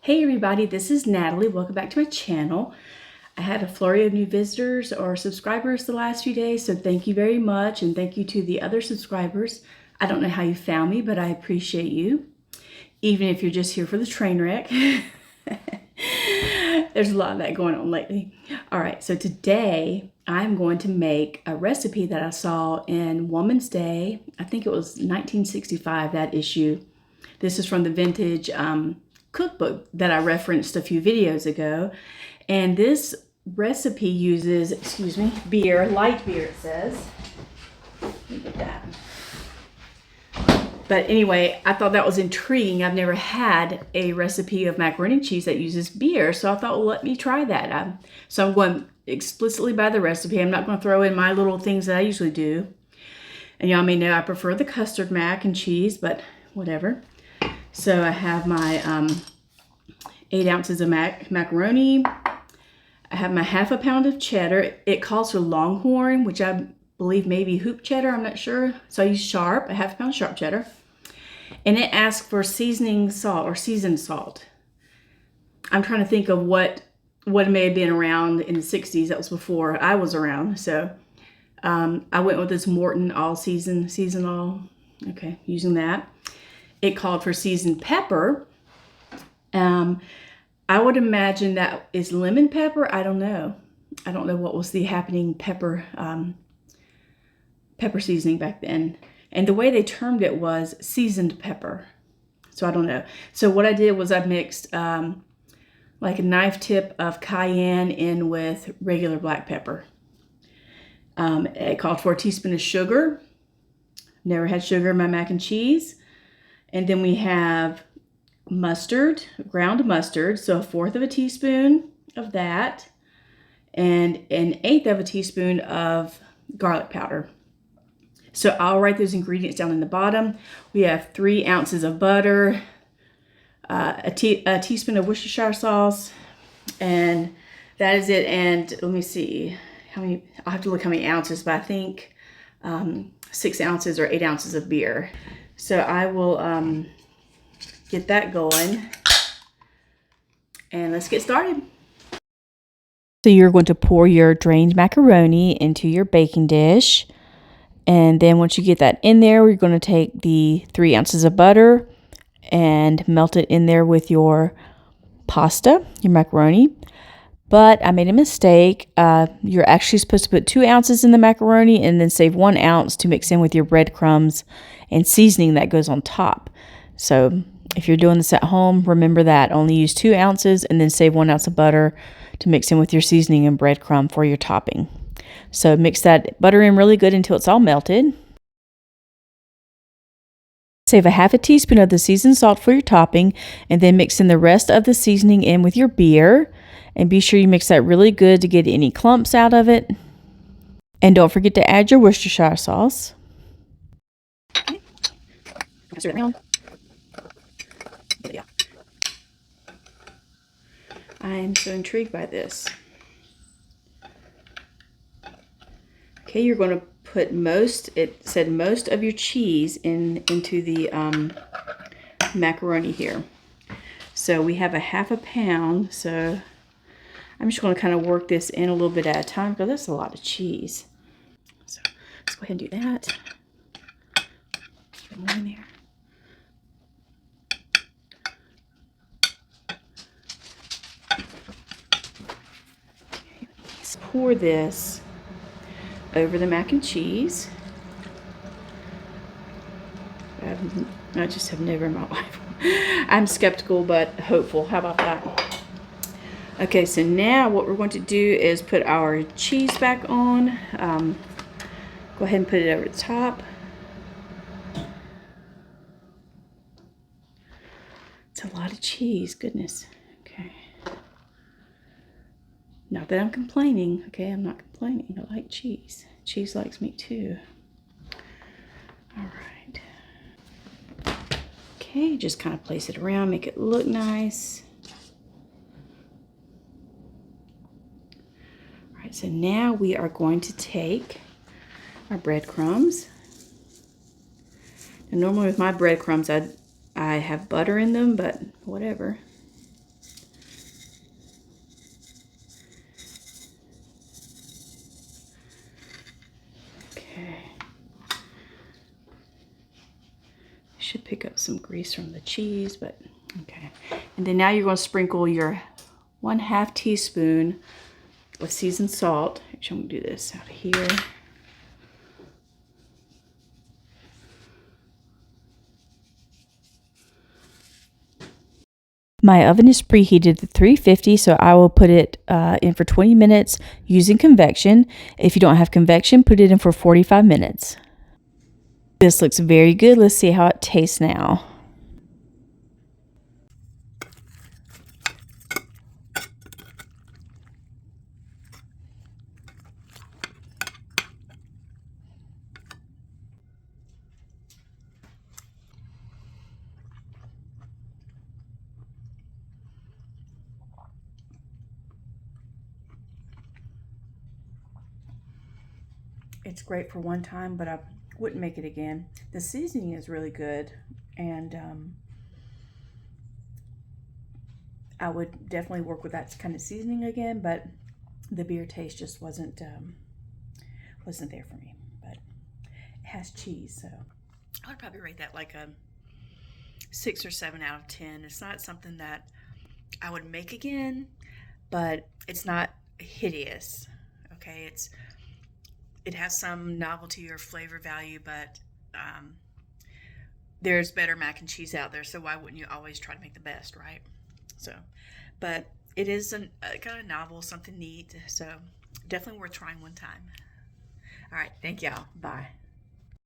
Hey everybody, this is Natalie. Welcome back to my channel. I had a flurry of new visitors or subscribers the last few days, so thank you very much, and thank you to the other subscribers. I don't know how you found me, but I appreciate you, even if you're just here for the train wreck. There's a lot of that going on lately. All right, so today I'm going to make a recipe that I saw in Woman's Day. I think it was 1965, that issue. This is from the vintage cookbook that I referenced a few videos ago. And this recipe uses, beer, light beer it says. Let me get that. But anyway, I thought that was intriguing. I've never had a recipe of macaroni and cheese that uses beer, so I thought, well, let me try that. So I'm going explicitly by the recipe. I'm not going to throw in my little things that I usually do. And y'all may know I prefer the custard mac and cheese, but whatever. So I have my 8 ounces of macaroni. I have my ½ pound of cheddar. It calls for Longhorn, which I believe maybe hoop cheddar. I'm not sure. So I use sharp, a ½ pound sharp cheddar. And it asks for seasoning salt or seasoned salt. I'm trying to think of what may have been around in the 60s. That was before I was around. So I went with this Morton all season all. Okay, using that. It called for seasoned pepper. I would imagine that is lemon pepper. I don't know. I don't know what was the happening pepper seasoning back then. And the way they termed it was seasoned pepper. So I don't know. So what I did was I mixed like a knife tip of cayenne in with regular black pepper. It called for a teaspoon of sugar. Never had sugar in my mac and cheese. And then we have mustard, ground mustard, so 1/4 teaspoon of that, and 1/8 teaspoon of garlic powder. So I'll write those ingredients down in the bottom. We have 3 ounces of butter, a teaspoon of Worcestershire sauce, and that is it. And let me see how many, I'll have to look how many ounces, but I think 6 ounces or 8 ounces of beer. So I will get that going, and let's get started. So you're going to pour your drained macaroni into your baking dish, and then once you get that in there, we're going to take the 3 ounces of butter and melt it in there with your pasta, your macaroni. But I made a mistake. You're actually supposed to put 2 ounces in the macaroni and then save 1 ounce to mix in with your breadcrumbs and seasoning that goes on top. So if you're doing this at home, remember that. Only use 2 ounces and then save 1 ounce of butter to mix in with your seasoning and breadcrumb for your topping. So mix that butter in really good until it's all melted. Save a ½ teaspoon of the seasoned salt for your topping, and then mix in the rest of the seasoning in with your beer. And be sure you mix that really good to get any clumps out of it. And don't forget to add your Worcestershire sauce. Okay. Pass it around. Yeah. I am so intrigued by this. Okay, you're going to put most, it said most of your cheese into the macaroni here. So we have a ½ pound, so I'm just going to kind of work this in a little bit at a time because that's a lot of cheese. So let's go ahead and do that. Put more in there. Okay, let's pour this over the mac and cheese. I just have never in my life. I'm skeptical but hopeful. How about that? Okay, so now what we're going to do is put our cheese back on. Go ahead and put it over the top. It's a lot of cheese, goodness. Okay. Not that I'm complaining, okay? I'm not complaining. I like cheese. Cheese likes me too. All right. Okay, just kind of place it around, make it look nice. All right, so now we are going to take our breadcrumbs. And normally with my breadcrumbs, I have butter in them, but whatever. should pick up some grease from the cheese, but okay. And then now you're going to sprinkle your 1/2 teaspoon of seasoned salt. Actually, I'm going to do this out of here. My oven is preheated to 350, so I will put it in for 20 minutes using convection. If you don't have convection, put it in for 45 minutes. This looks very good. Let's see how it tastes now. It's great for one time, but I wouldn't make it again. The seasoning is really good, and I would definitely work with that kind of seasoning again, but the beer taste just wasn't there for me. But it has cheese, so I would probably rate that like a 6 or 7 out of 10. It's not something that I would make again, but it's not hideous. Okay, it has some novelty or flavor value, but there's better mac and cheese out there, so why wouldn't you always try to make the best, right? So, but it is a kind of novel, something neat, so definitely worth trying one time. All right, thank y'all. Bye.